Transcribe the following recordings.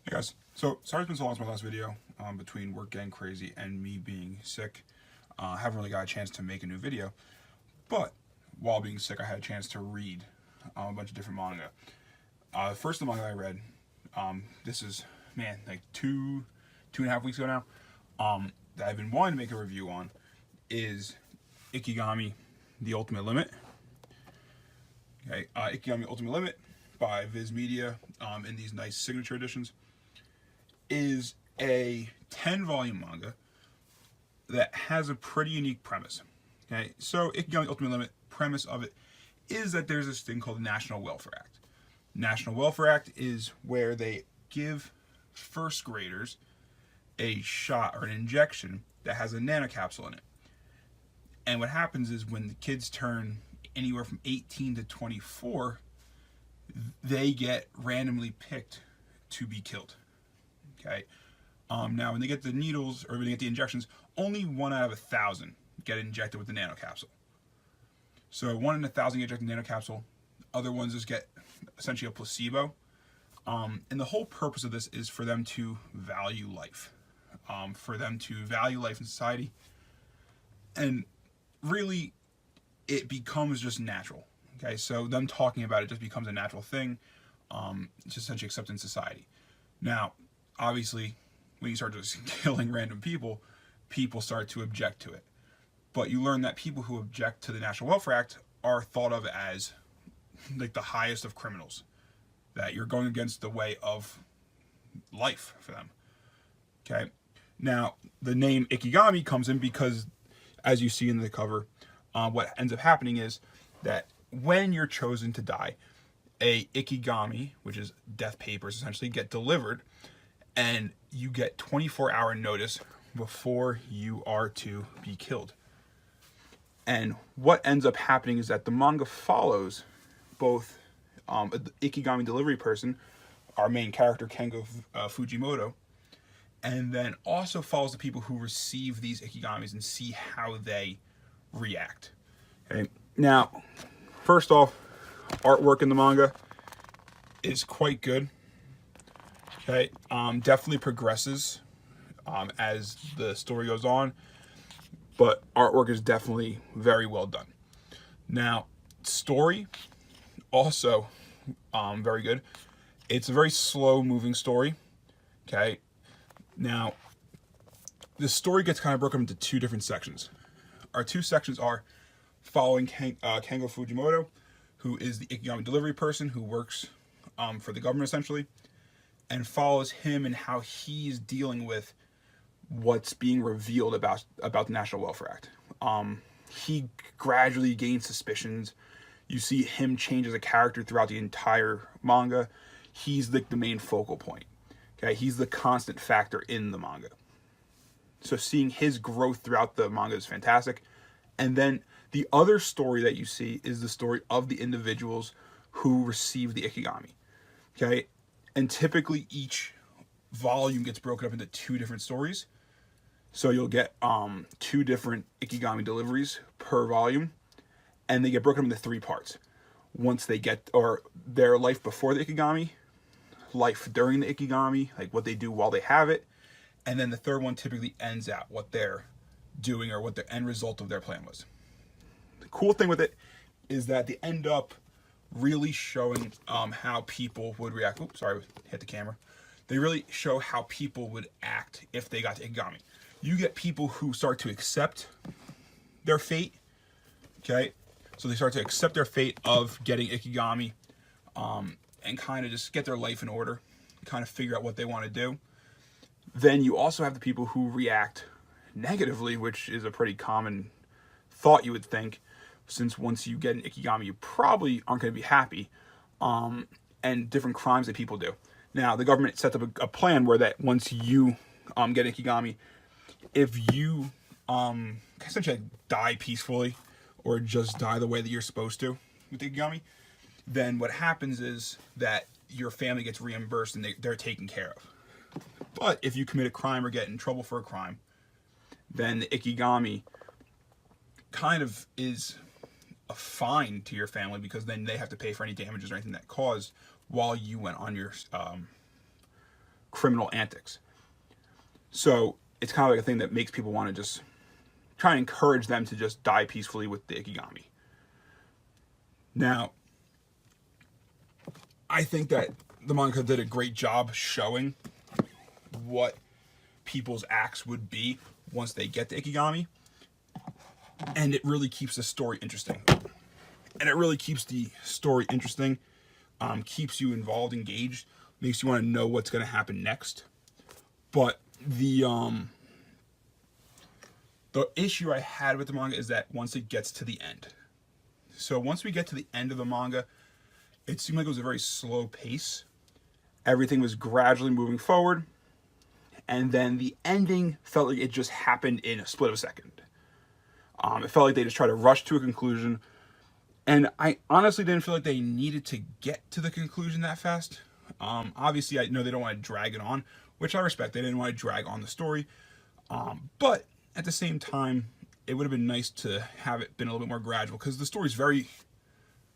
Hey guys, so sorry it's been so long since my last video, between work getting crazy and me being sick. I haven't really got a chance to make a new video, but while being sick I had a chance to read a bunch of different manga. First the manga I read, this is, man, like two and a half weeks ago now, that I've been wanting to make a review on, is Ikigami, The Ultimate Limit. Okay, Ikigami Ultimate Limit by Viz Media, in these nice signature editions, is a 10-volume manga that has a pretty unique premise. Okay, so Ikigami Ultimate Limit, premise of it is that there's this thing called the National Welfare Act. National Welfare Act is where they give first graders a shot or an injection that has a nanocapsule in it. And what happens is when the kids turn anywhere from 18 to 24, they get randomly picked to be killed. Okay. Now, when they get the needles or when they get the injections, only 1 out of 1,000 get injected with the nanocapsule. So 1 in 1,000 get injected with the nanocapsule. Other ones just get essentially a placebo. And the whole purpose of this is for them to value life, in society, and really, it becomes just natural. Okay, so them talking about it just becomes a natural thing. It's just essentially accepted in society. Now, obviously, when you start just killing random people, people start to object to it. But you learn that people who object to the National Welfare Act are thought of as like the highest of criminals. That you're going against the way of life for them. Okay. Now, the name Ikigami comes in because, as you see in the cover, what ends up happening is that when you're chosen to die, a Ikigami, which is death papers essentially, get delivered, and you get 24-hour notice before you are to be killed. And what ends up happening is that the manga follows both the Ikigami delivery person, our main character Kengo Fujimoto, and then also follows the people who receive these Ikigamis and see how they react. Okay. Now, first off, artwork in the manga is quite good. Okay, definitely progresses as the story goes on, but artwork is definitely very well done. Now, story also very good. It's a very slow moving story. Okay, now the story gets kind of broken into two different sections. Our two sections are following Kengo Fujimoto, who is the Ikigami delivery person who works for the government essentially, and follows him and how he's dealing with what's being revealed about the National Welfare Act. He gradually gains suspicions. You see him change as a character throughout the entire manga. He's the main focal point. Okay, he's the constant factor in the manga. So seeing his growth throughout the manga is fantastic. And then the other story that you see is the story of the individuals who receive the Ikigami. Okay, and typically each volume gets broken up into two different stories. So you'll get 2 different Ikigami deliveries per volume, and they get broken up into 3 parts. Once they get, or their life before the Ikigami, life during the Ikigami, like what they do while they have it, and then the third one typically ends out what they're doing or what the end result of their plan was. The cool thing with it is that they end up really showing how people would react. Oops, sorry, hit the camera. They really show how people would act if they got to Ikigami. You get people who start to accept their fate. Okay, so they start to accept their fate of getting Ikigami, and kind of just get their life in order, kind of figure out what they want to do. Then you also have the people who react negatively, which is a pretty common thought you would think, since once you get an Ikigami, you probably aren't going to be happy, and different crimes that people do. Now, the government sets up a plan where that once you get Ikigami, if you essentially die peacefully or just die the way that you're supposed to with Ikigami, then what happens is that your family gets reimbursed and they're taken care of. But if you commit a crime or get in trouble for a crime, then the Ikigami kind of is a fine to your family, because then they have to pay for any damages or anything that caused while you went on your criminal antics. So it's kind of like a thing that makes people want to just try and encourage them to just die peacefully with the Ikigami. Now, I think that the manga did a great job showing what people's acts would be once they get the Ikigami. And it really keeps the story interesting. And it really keeps the story interesting, keeps you involved, engaged, makes you want to know what's going to happen next. But the issue I had with the manga is that once it gets to the end. So once we get to the end of the manga, it seemed like it was a very slow pace. Everything was gradually moving forward. And then the ending felt like it just happened in a split of a second. It felt like they just tried to rush to a conclusion. And I honestly didn't feel like they needed to get to the conclusion that fast. Obviously, I know they don't want to drag it on, which I respect. They didn't want to drag on the story. But at the same time, it would have been nice to have it been a little bit more gradual, because the story's very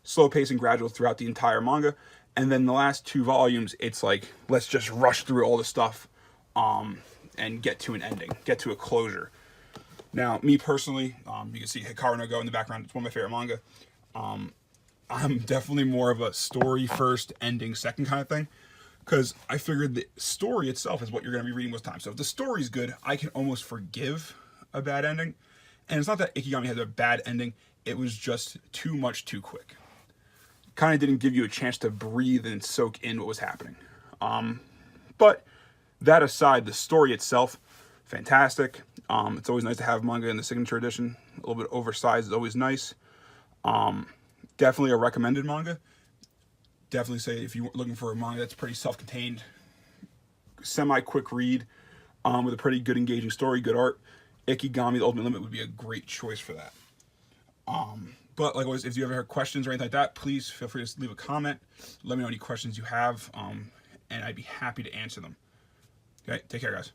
slow paced and gradual throughout the entire manga. And then the last 2 volumes, it's like, let's just rush through all the stuff and get to an ending, get to a closure. Now, me personally, you can see Hikaru no Go in the background. It's one of my favorite manga. I'm definitely more of a story first, ending second kind of thing, because I figured the story itself is what you're going to be reading most times. So if the story's good, I can almost forgive a bad ending. And it's not that Ikigami has a bad ending, it was just too much too quick. Kind of didn't give you a chance to breathe and soak in what was happening. But that aside, the story itself, fantastic. It's always nice to have manga in the signature edition. A little bit oversized is always nice. Definitely a recommended manga. Definitely say if you're looking for a manga that's pretty self-contained, semi-quick read, with a pretty good engaging story, good art, Ikigami, The Ultimate Limit would be a great choice for that. But like always, if you ever have questions or anything like that, please feel free to leave a comment. Let me know any questions you have, and I'd be happy to answer them. Okay, take care, guys.